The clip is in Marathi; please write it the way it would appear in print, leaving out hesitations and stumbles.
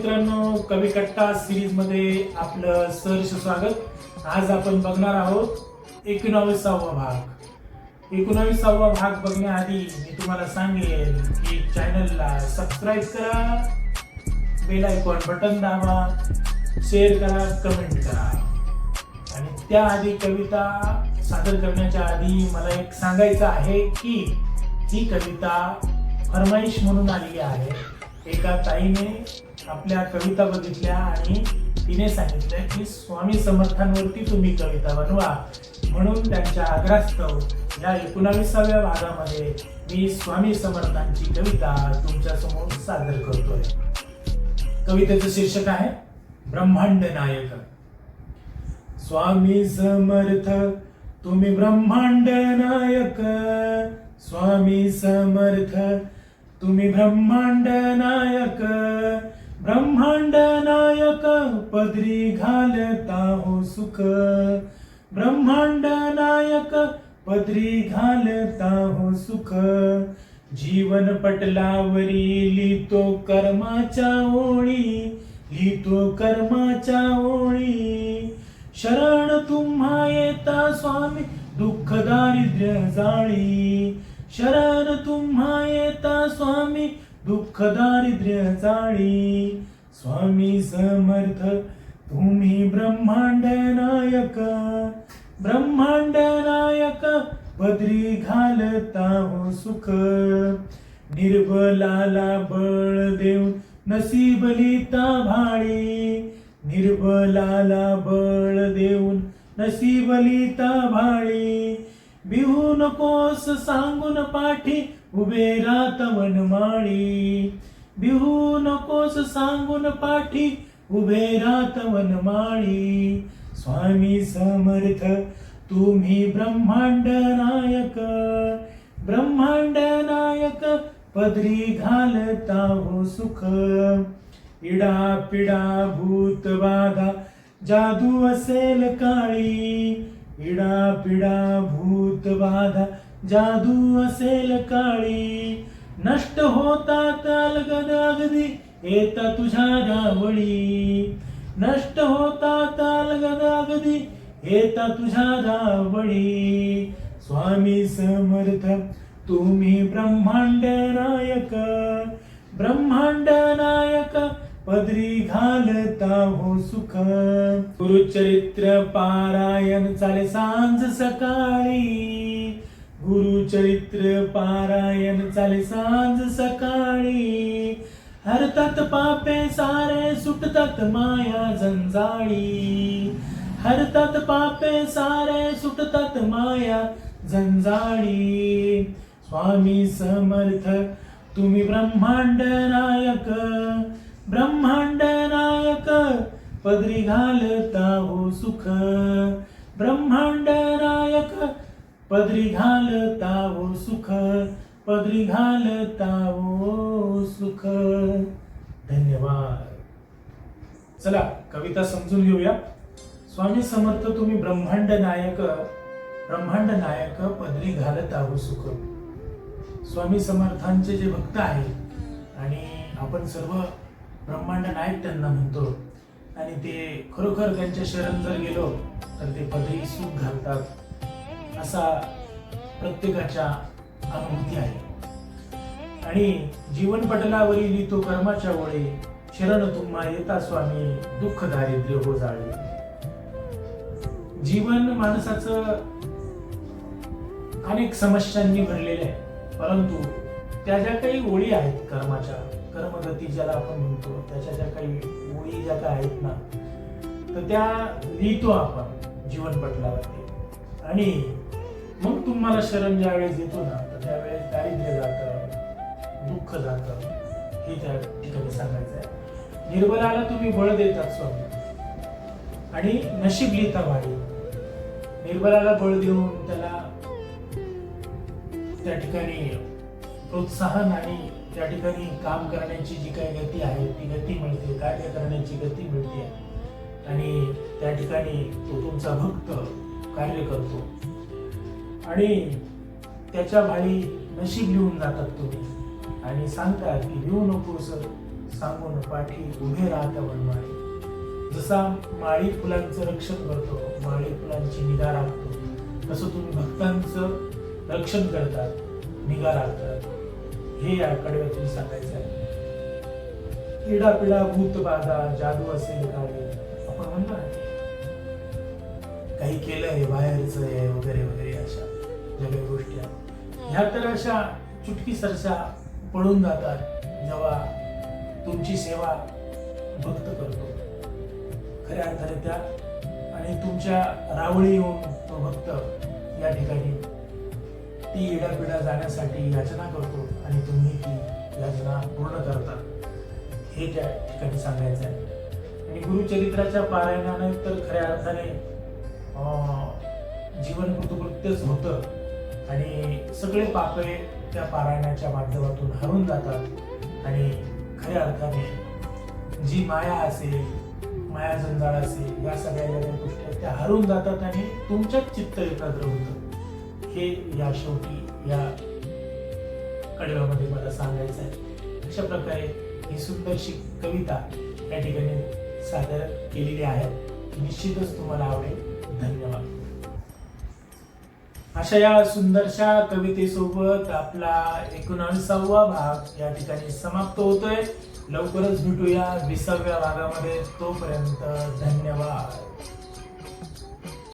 मित्रांनो, कवी कट्टा सिरीज मध्ये आपलं सहर्ष स्वागत. आज आपण बघणार आहोत 19वा भाग. 19वा भाग बघण्याआधी मी तुम्हाला सांगेन की चॅनलला सबस्क्राईब करा, बेल आयकॉन बटन दाबा, शेअर करा, कमेंट करा. आणि त्याआधी कविता सादर करण्याच्या आधी मला एक सांगायचं आहे की ही कविता फरमाईश म्हणून आलेली आहे. एका ताईने आपल्या कविता बघितल्या आणि तिने सांगितलं की स्वामी समर्थांवरती तुम्ही कविता बनवा, म्हणून त्यांच्या आग्रहास्तव या 19व्या भागामध्ये मी स्वामी समर्थांची कविता तुमच्या समोर सादर करतोय. कवितेचं शीर्षक आहे ब्रह्मांड नायक. स्वामी समर्थ तुम्ही ब्रह्मांड नायक, स्वामी समर्थ तुम्ही ब्रह्मांड नायक, ब्रह्मांड नायक पदरी घालता हो सुख, ब्रह्मांड नायक पदरी घालता हो सुख. जीवन पटलावरी लिहितो कर्माच्या ओळी, लिहितो कर्माच्या ओळी. शरण तुम्हा येता स्वामी दुःख दारिद्र्य जाळी, शरण तुम्हा येता स्वामी दुःख दारिद्र्य जाळी. स्वामी समर्थ तुम्ही ब्रह्मांड नायक, ब्रह्मांड नायक पदरी घालता हो सुख. निर्बलाला बळ देऊन नसीब लिहिता भाळी, निर्बलाला बळ देऊन नसीब लिहिता भाळी. बिहू नकोस सांगून पाठी उभे राहत वनमाळी, बिहू नकोस सांगून पाठी उभे राहत वनमाळी. स्वामी समर्थ तुम्ही ब्रह्मांड नायक, ब्रह्मांड नायक पदरी घालता हो सुख. इडा पिडा भूत बाधा जादू असेल काळी, इडा पिडा भूत बाधा जादू असेल काळी. नष्ट होतात अलगद अगदी येता तुझ्या रावळी, नष्ट होतात अलगद अगदी येता तुझ्या रावळी. स्वामी समर्थ तुम्ही ब्रह्मांड नायक, ब्रह्मांड नायक पदरी घालता हो सुख. गुरुचरित्र पारायण चाले सांज सकाळी, गुरुचरित्र पारायण चाले सांज सकाळी. हरतात पापे सारे सुटतात माया जंजाळी, हरतात पापे सारे सुटतात माया जंजाळी. स्वामी समर्थ तुम्ही ब्रह्मांड नायक, ब्रह्मांड नायक पदरी घालता हो सुख, ब्रह्मांड नायक पदरी घालता हो सुख, पदरी घालता हो सुख. धन्यवाद. चला कविता समजून घेऊया. स्वामी समर्थ तुम्ही ब्रह्मांड नायक, ब्रह्मांड नायक पदरी घालता हो सुख. स्वामी समर्थांचे जे भक्त आहेत आणि आपण सर्व ब्रह्मांड नायक त्यांना म्हणतो, आणि ते खरोखर त्यांच्या शरण जर गेलो तर ते पदरी सुख घालतात असा प्रत्येकाच्या अनुभूती आहे. आणि जीवन पटलावरी लिहितो कर्माच्या ओळी, शरण तुम्हा येता स्वामी दुःख दारिद्र्य हो जाळे. जीवन माणसाचं अनेक समस्यांनी भरलेले आहे, परंतु त्या ज्या काही ओळी आहेत कर्माच्या, कर्मगती ज्याला आपण म्हणतो, त्याच्या ज्या काही ओळी ज्या काही आहेत ना, तर त्या लिहितो आपण जीवन पटलावरती. आणि मग तुम्हाला शरण ज्या वेळेस येतो ना, तर त्यावेळेस दारिद्र्य जातं, दुःख जातं, हे त्या ठिकाणी सांगायचं आहे. निर्बलाला तुम्ही बळ देतात स्वामी आणि नशीब लिहिता भाडी. निर्बलाला बळ देऊन त्याला त्या ठिकाणी प्रोत्साहन आणि त्या ठिकाणी काम करण्याची जी काही गती आहे ती गती मिळते, कार्य करण्याची गती मिळते, आणि त्या ठिकाणी तो तुमचा भक्त कार्य करतो. आणि त्याच्या भाळी नशीब लिहून जातात तुम्ही आणि सांगतात की लिहू नकोस सांगून पाठी उभे राहता वनमाळी. जसा माळी फुलांचं रक्षण करतो, माळी फुलांची निगा राखतो, तसं तुम्ही भक्तांचं रक्षण करतात, निगा राखतात. हे या कडव्यातून सांगायचं आहे. इडा पिडा भूत बाधा जादू असेल काय, आपण म्हणतो ना काही केलंय बाहेरच आहे वगैरे वगैरे, अशा ज्या काही गोष्टी आहेत ह्या तर अशा चुटकी सरशा पळून जातात जेव्हा तुमची सेवा भक्त करतो खऱ्या अर्थाने त्या. आणि तुमच्या रावळी येऊन तो भक्त या ठिकाणी ती इडापिडा जाण्यासाठी याचना करतो आणि तुम्ही ती याचना पूर्ण करता, हे त्या ठिकाणी सांगायचं आहे. आणि गुरुचरित्राच्या पारायणाने तर खऱ्या अर्थाने जीवन कृतकृत्यच होतं आणि सगळे पापे त्या पारायणाच्या माध्यमातून हरून जातात. आणि खऱ्या अर्थाने जी माया असेल, माया जंजाळ असेल, या सगळ्या ज्या गोष्टी आहेत त्या हरून जातात आणि तुमच्याच चित्त एकाग्र होतं. हे या शेवटी या कडव्यामध्ये मला सांगायचं आहे. अशा प्रकारे ही सुंदरशी कविता या ठिकाणी सादर केलेली आहे. निश्चितच तुम्हाला आवडेल. धन्यवाद. अशा या सुंदरशा कवितेसोबत आपला 19वा भाग या ठिकाणी समाप्त होतोय. लवकरच भेटूया 20व्या भागामध्ये. तोपर्यंत धन्यवाद.